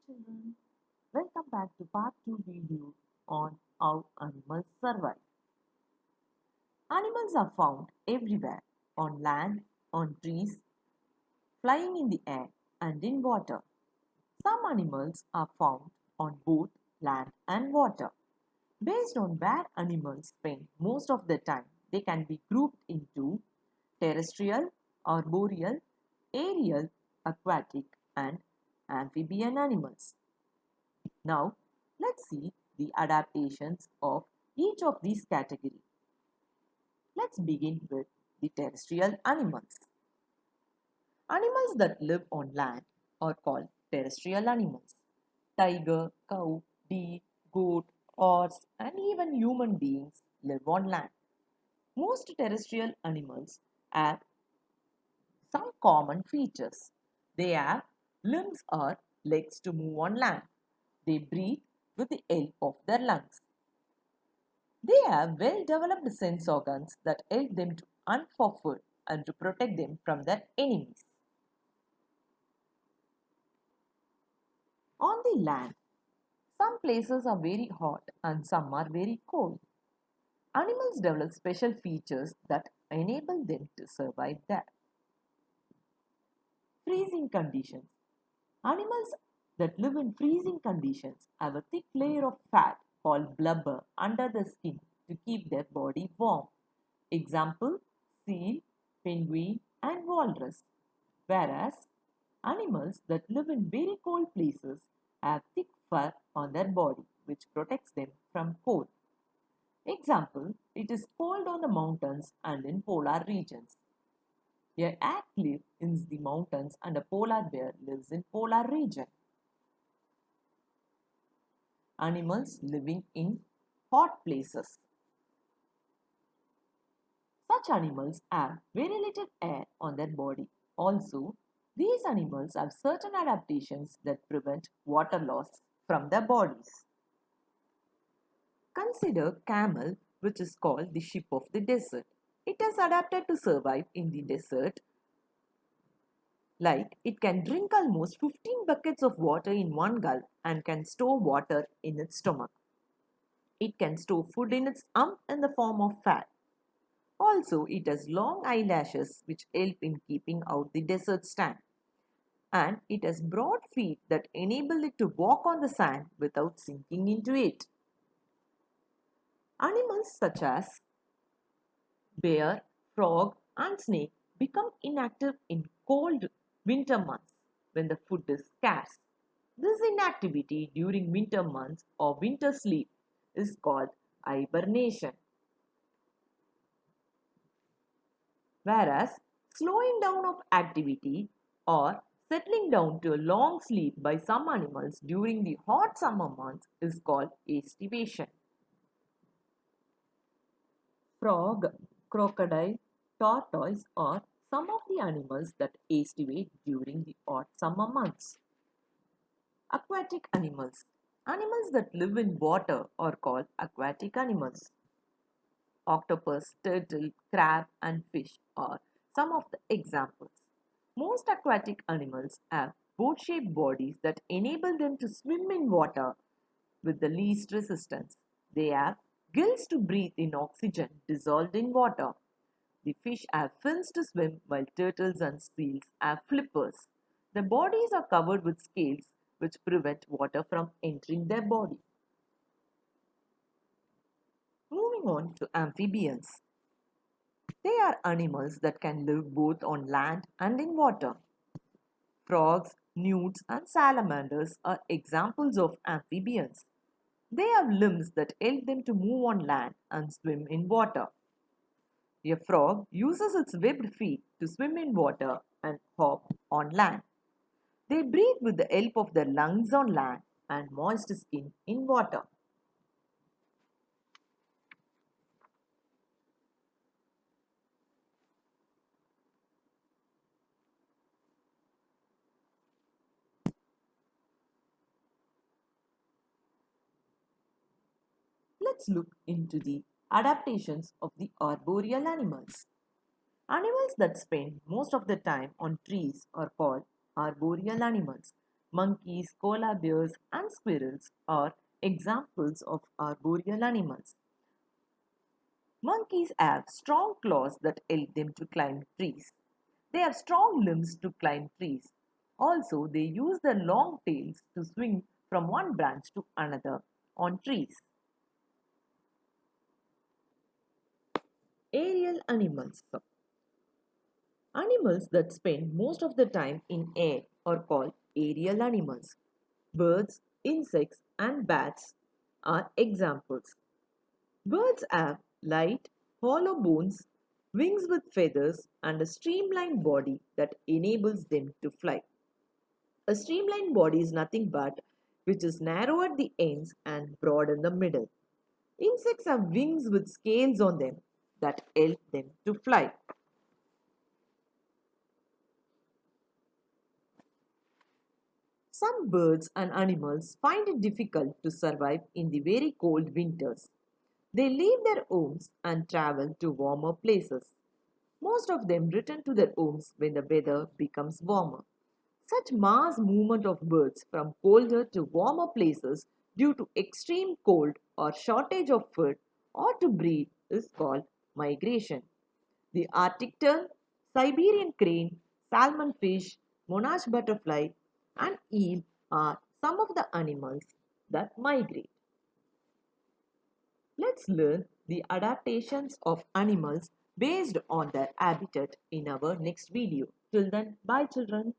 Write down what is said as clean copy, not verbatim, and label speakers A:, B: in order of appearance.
A: children, welcome back to part 2 video on how animals survive. Animals are found everywhere, on land, on trees, flying in the air and in water. Some animals are found on both land and water. Based on where animals spend most of their time, they can be grouped into terrestrial, arboreal, aerial, aquatic and amphibian animals. Now, let's see the adaptations of each of these categories. Let's begin with the terrestrial animals. Animals that live on land are called terrestrial animals. Tiger, cow, deer, goat, horse, and even human beings live on land. Most terrestrial animals have some common features. They have limbs or legs to move on land. They breathe with the help of their lungs. They have well-developed sense organs that help them to hunt for food and to protect them from their enemies. On the land, some places are very hot and some are very cold. Animals develop special features that enable them to survive there. Freezing conditions. Animals that live in freezing conditions have a thick layer of fat called blubber under the skin to keep their body warm. Example, seal, penguin and walrus. Whereas animals that live in very cold places have thick fur on their body which protects them from cold. Example, it is cold on the mountains and in polar regions. A yak lives in the mountains and a polar bear lives in polar region. Animals living in hot places. Such animals have very little air on their body. Also, these animals have certain adaptations that prevent water loss from their bodies. Consider camel, which is called the sheep of the desert. It has adapted to survive in the desert. Like it can drink almost 15 buckets of water in one gulp and can store water in its stomach. It can store food in its hump in the form of fat. Also, it has long eyelashes which help in keeping out the desert sand. And it has broad feet that enable it to walk on the sand without sinking into it. Animals such as bear, frog, and snake become inactive in cold winter months when the food is scarce. This inactivity during winter months or winter sleep is called hibernation. Whereas slowing down of activity or settling down to a long sleep by some animals during the hot summer months is called estivation. Frog, crocodile, tortoise are some of the animals that estivate during the hot summer months. Aquatic animals. Animals that live in water are called aquatic animals. Octopus, turtle, crab and fish are some of the examples. Most aquatic animals have boat-shaped bodies that enable them to swim in water with the least resistance. They have gills to breathe in oxygen dissolved in water. The fish have fins to swim while turtles and seals have flippers. Their bodies are covered with scales which prevent water from entering their body. Moving on to amphibians. They are animals that can live both on land and in water. Frogs, newts and salamanders are examples of amphibians. They have limbs that help them to move on land and swim in water. A frog uses its webbed feet to swim in water and hop on land. They breathe with the help of their lungs on land and moist skin in water. Let's look into the adaptations of the arboreal animals. Animals that spend most of the time on trees are called arboreal animals. Monkeys, koala bears, and squirrels are examples of arboreal animals. Monkeys have strong claws that help them to climb trees. They have strong limbs to climb trees. Also, they use their long tails to swing from one branch to another on trees. Aerial animals. Animals that spend most of the time in air are called aerial animals. Birds, insects, and bats are examples. Birds have light, hollow bones, wings with feathers, and a streamlined body that enables them to fly. A streamlined body is nothing but which is narrow at the ends and broad in the middle. Insects have wings with scales on them that help them to fly. Some birds and animals find it difficult to survive in the very cold winters. They leave their homes and travel to warmer places. Most of them return to their homes when the weather becomes warmer. Such mass movement of birds from colder to warmer places due to extreme cold or shortage of food or to breed is called migration. The Arctic tern, Siberian crane, salmon fish, monarch butterfly, and eel are some of the animals that migrate. Let's learn the adaptations of animals based on their habitat in our next video. Till then, bye children.